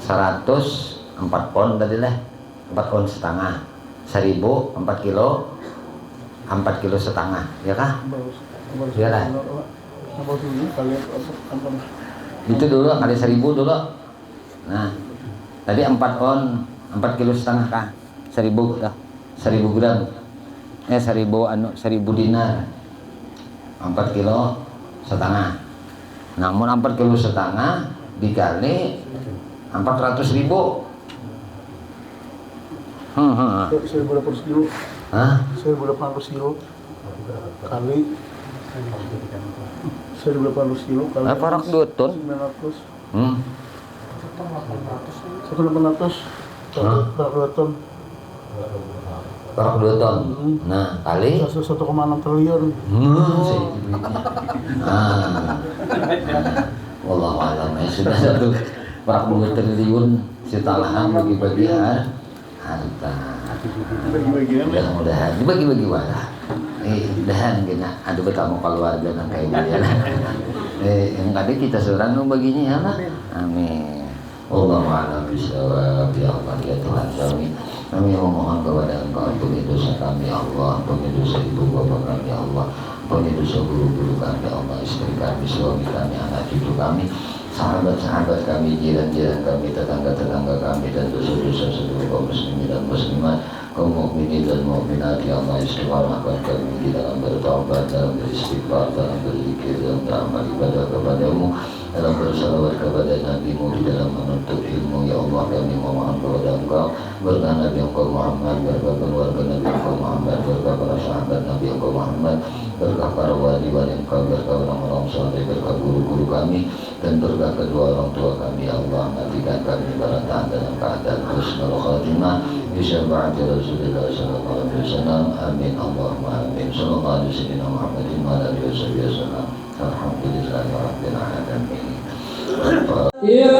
100 4 on tadi lah, 4 on setengah, 1000 4 kilo, 4 kilo setengah, ya kah? Ya lah. Itu dulu kali 1000 dulu. Nah, tadi 4 on 4 kilo setengah kah? 1000 dah. 1000 gram. 1000 dinar. 4 kilo setengah. Namun 4 kilo setengah dikali 400.000. 1.800 kilo. Hah? 1.800 kilo kali 1.800 kilo kali. Apa rak 2 ton? 900. 1.800 rak 2 ton. Rak 2 ton. Nah, kali 1,6 triliun. Wallahu a'lam. Sudah satu rak 2 triliun si Talha bagi-bagi harta. Mudah-mudahan dibagi-bagi wadah. Mudahan kena ada bertamu keluarga nang kayak gini. Yang tadi kita seorang nu baginya ya lah. Amin. Wallahu a'lam bishawab. Ya Allah ya Tuhan kami memohon kepada Engkau ampuni dosa kami ya Allah, ampuni dosa ibu bapa kami ya Allah, ampuni dosa guru-guru kami ya Allah, istri kami, suami kami, anak cucu kami, sahabat-sahabat kami, jiran-jiran kami, tetangga-tetangga kami, dan dosa-dosa seluruh kaum muslimin dan muslimat, kaum mukminin dan mukminat ya Allah, istiqamahkan kami di dalam bertaubat, dalam beristighfar, dalam berzikir, dalam beramal ibadah kepadamu, dalam bersalawat kepada Nabi-Mu, di dalam menuntut ilmu ya Allah. Kami memohon kepada Engkau berkah Nabi Engkau Muhammad, berkah keluarga Nabi Engkau Muhammad, berkah para sahabat Nabi Engkau Muhammad, berkah para wali-wali Engkau, berkah orang-orang saleh, berkah guru-guru kami, dan berkah kedua orang tua kami ya Allah. Matikan kami baratan dalam keadaan husnul khatimah bi syafaati Rasulullah sallallahu alaihi wasallam. Amin Allahumma amin. Sallallahu alaihi Muhammadin wa alihi wasallam. Alhamdulillahirabbil alamin. Ya